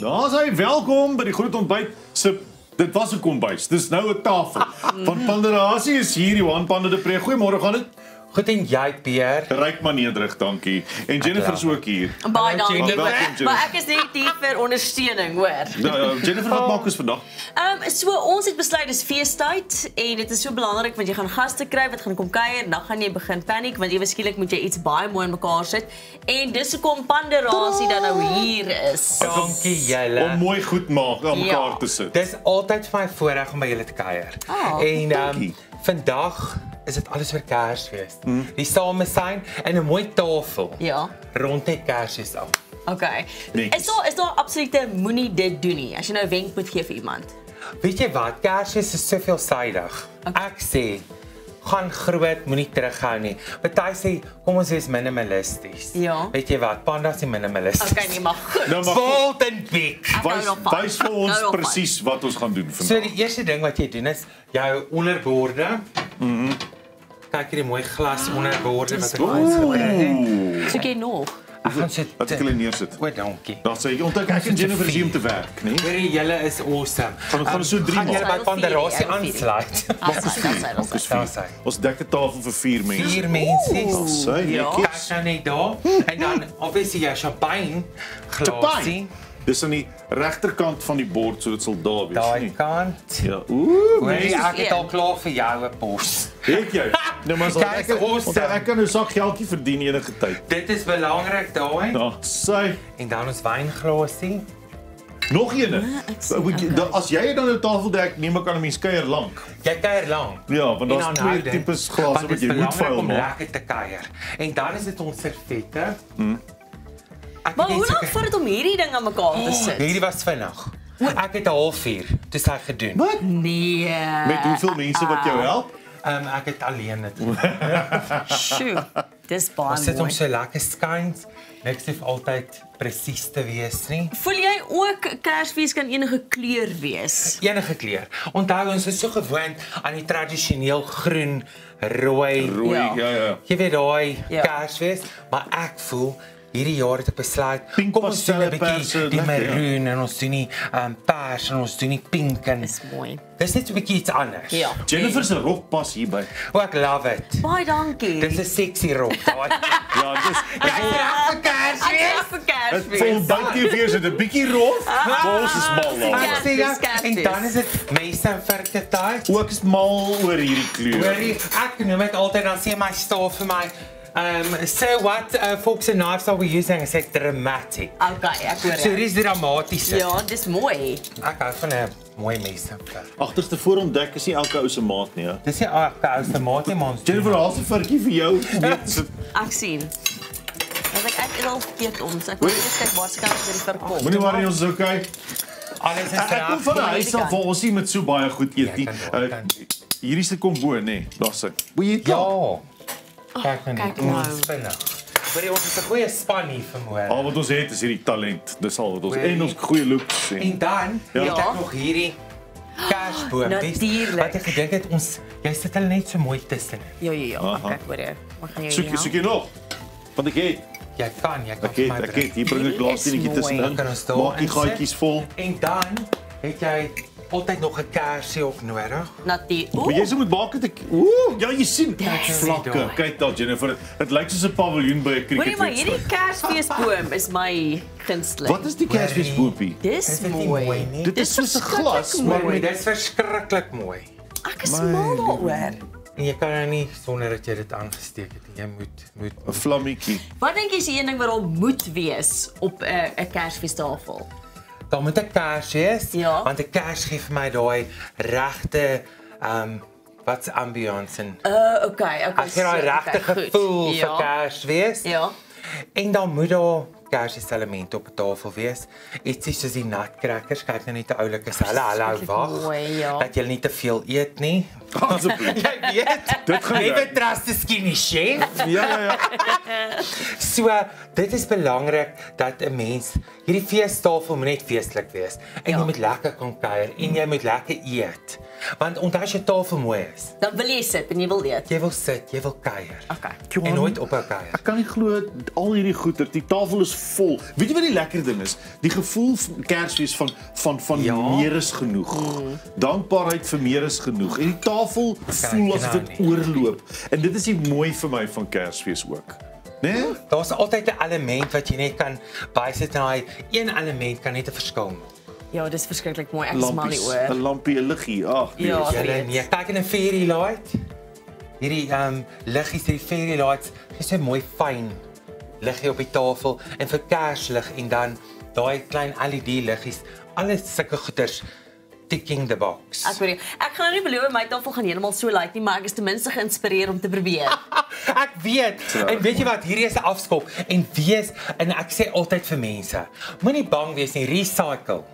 Daar's hy, welkom by die groot ontbyt. Dit was 'n kombuis, dis nou 'n tafel. Van Panderasie is hier, Johan Pande de Pre. Goeiemôre, gaan dit? Goed en jy, Pierre? Ryk maar nederig, dankie. En Jennifer is ook hier. Baie dankie. Welkom, Jennifer. Maar ek is net hier vir ondersteuning, hoor. Ja, Jennifer, wat maak ons vandag? So ons het besluit dis feestyd en dit is so belangrik want jy gaan gaste kry wat gaan kom kuier en dan gaan jy begin paniek want ewe skielik moet jy iets baie mooi in mekaar sit en dis hoekom Panderasie dan nou hier is. Dankie julle. Om mooi goed maak aan mekaar te sit. Dis altyd vir my voorreg om by julle te kuier. En dankie. Vandag is dit alles vir Kersfees. Die samesyn en 'n mooi tafel. Ja. Rond net Kersfees af. Okay. Netjies. Is daar absolute moenie dit doen nie as jy nou 'n wenk moet gee vir iemand. Weet jy wat? Kersfees is so veelsidig. Ek sê gaan groot, moenie terughou nie. Party sê kom ons wees minimalisties. Ja. Weet jy wat? Panda is nie minimalisties. Okay, nee, maar goed. Nou, maar Bold and big. wys vir ons presies wat ons gaan doen So vandag. die eerste ding wat jy doen is jou onderborde. Kyk hierdie mooi glas onderborde wat ek aangebring het. Soek jy nog? Ek gaan sit. Wat ek hulle neersit. O, dankie. Dan sê ek, onthou ek en Jennifer is hier om te werk, né? Hierdie julle is awesome. Gaan so 3 Gaan maal. julle by Panderasie Wil vier, aansluit? Maak is Daar 4. sê. Ons dek 'n tafel vir 4 mense. 4 mense. Sy, Ja. Kyk netjies. nou net daar. En dan obviously jou champagne glasie. Dis aan die regterkant van die bord, so dit sal daar wees, Daai nie? kant. Ja. Hoorie, ek het een. al klaar vir jou 'n pos. Het jy? Nou maar so Kyk, awesome. ek kan nou sak geldjie verdien enige tyd. Dit is belangrik daai. Daar sy. En dan ons wynglasie. Nog eene. Okay. As jy dan 'n tafel dek, neem ek aan 'n mens kuier lank. Jy kuier lank. Ja, want daar's twee aanhoudend, tipes glase want wat jy dit is moet belangrik vuil om maak. lekker te kuier. En dan is dit ons servette. Ek Maar het hoe net lank vat dit om hierdie ding aan mekaar te sit? Hierdie was vinnig. Ek het 'n halfuur dis hy gedoen. Wat? Nee. Met hoeveel mense wat jou help? Ek het alleen dit. Sjoe. Dis baie Ons sit mooi. om so lekker skuins. Niks hoef altyd presies te wees nie. Voel jy ook Kersfees kan enige kleur wees? Enige kleur. Onthou ons is so gewoond aan die tradisioneel groen, rooi. Rooi, Ja. ja. Jy weet daai Ja. Kersfees, maar ek voel hierdie jaar het ek besluit Pink kom ons doen 'n pastelle, perse, bietjie die lekker, ja. maroon en ons doen die pers en ons doen die pink en Dis mooi. dis net 'n bietjie iets anders. Ja. Jennifer se rok pas hierby. O, ek love it. Baie dankie. Dis 'n sexy rok daai. Ja, dis Ek is reg vir Kersfees. Ek vir dit Kersfees. vol buite weer sit 'n bietjie rof. Ons is mal daar. Ja. Ek sê ja, dis Kersfees. en dan is dit messe en virke tyd. Ook is mal oor hierdie kleur. Hoorie, ek noem dit altyd dan sê my staf vir my so what forks and knives are we using? I say dramatic. Okay, ek hoor So jou. dis dramaties. Ja, dis mooi. Ek hou van 'n mooi mes. Agterste voorontdek is nie elke ou se maat nie, ja. Dis nie ou tomatie man. Jennifer haal se virkie vir jou. Net sit. Ek sien. Dat ek het al verkeerd om. So ek moet eers kyk waar se kant vir die verkoop. Moenie worry, ons is okay. Alles is Ek kom van 'n Ja, huis jy af kan. waar ons nie met so baie goed eet nie. Hierdie se kom bo, nê. Daar sit. Wil jy Ja. klaar? Kyk nou kyk net. nou. Ons vinnig. Maar ons is 'n goeie span hier vanmôre. Al wat ons het is hierdie talent. Dis al wat ons Hoorie. en ons goeie looks En en dan Ja. het ek nog hierdie kersboontjies. Natuurlijk. Wat ek gedink het ons jy sit hulle net so mooi tussenin. Ja, ja, ja. Aha. Okay, hoor jy. Wat gaan jy soek jy nog? Want ek het Jy kan Ek vir my het, bring. hier bring ek Hierdie laas is dingetjie mooi. tussenin. Kan ons daar Maak die insit? gaatjies vol. En dan het jy altyd nog 'n kersie ook nodig. Natuurlik. Maar jy moet maak dit ek ja, jy sien Dis vlakke. daar. Kyk daar Jennifer. Dit lyk soos 'n paviljoen by 'n Hoorie, maar cricketwedstryd. hierdie Kersfeesboom is my gunsteling. Wat is die Kersfeesboompie? Dis Is dit nie mooi. mooi nie? Dit is soos 'n glas, verskriklik maar Maar met dit is verskriklik mooi. Ek is mal daaroor. En jy kan nou nie sonder dat jy dit aangesteek het. Jy moet 'n vlammetjie. Wat dink jy is die een ding wat daar moet wees op 'n Kersfeestafel? dan moet 'n kers wees, Ja. want 'n kers gee vir my daai regte wat's ambiance en Okay. as jy daai regte gevoel vir kers wees. Ja. En dan moet daar kerselemente op 'n tafel wees. Ietsie soos die nutcrackers, kyk nou net te oulik is hulle. Hallo, wag. mooi, ja. Dat jy nie te veel eet nie. Asseblief. Jy weet, Dit gaan never werk. trust the skinny chef. Ja. So, dit is belangrik dat 'n mens hierdie feestafel moet net feestelik wees. En Ja. jy moet lekker kan kuier en jy moet lekker eet. Want onthou as jou tafel mooi is, Dan wil jy sit en jy wil eet. jy wil sit, jy wil kuier. Okay. En nooit ophou kuier. Ek kan nie glo al hierdie goeder, die tafel is vol. Weet jy wat die lekker ding is? Die gevoel van Kersfees van Ja. meer is genoeg. Dankbaarheid vir meer is genoeg. En die tafel voel asof dit oorloop. En dit is die mooi vir my van Kersfees ook. Né? Daar's altyd 'n element wat jy net kan bysit en daai een element kan net 'n verskil maak. Ja, dis verskriklik mooi. Ek is mal Lampies, oor. 'n lampie, 'n liggie. Ag, nee. Ja. Julle nee, kyk in 'n fairy light. Hierdie liggies, hierdie fairy lights, is so mooi fyn liggie op die tafel en vir Kerslig en dan daai klein LED liggies, alles sulke goeders ticking the box. Ek weet nie. Ek gaan nou nie beloof my tafel gaan heeltemal so lyk nie, maar ek is ten minste geïnspireer om te probeer. Ek weet. En weet jy wat, hierdie is 'n afskop en wees en ek sê altyd vir mense, moenie bang wees nie, recycle.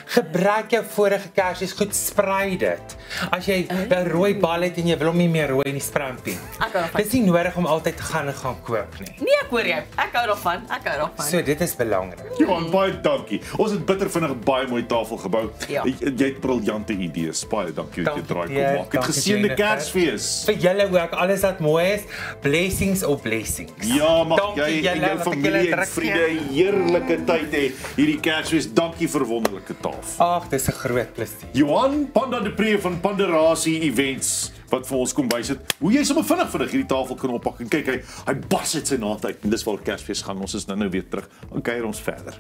Gebruik jou vorige Kersfees goed, sprei dit. As jy 'n rooi bal het en jy wil hom nie meer rooi in die sprampie. Ek hou daarvan. Dis nie nodig om altyd te gaan koop nie. Nee, ek hoor jou. Ek hou daarvan. So dit is belangrik. Johan, baie dankie. Ons het bitter vinnig 'n baie mooi tafel gebou. Ja. Jy het briljante idees. Baie dankie dat jy draai kom Pierre, maak. Ek het dankie, geseënde Jennifer. Kersfees. Vir julle ook, alles wat mooi is, blessings op blessings. Ja, mag Dankie jy en julle, jou wat ek familie julle en druk vriende 'n heerlike tyd hê hierdie Kersfees. Dankie vir wonderlike tafel. Ag, dis 'n groot plesier. Johan Panda de Pre van Panderasie Events wat vir ons kom bysit. Hoe jy sommer vinnig hierdie tafel kan oppak en kyk hy bars uit sy naad uit en dis waar Kersfees gaan. Ons is nou weer terug. Dan kuier ons verder.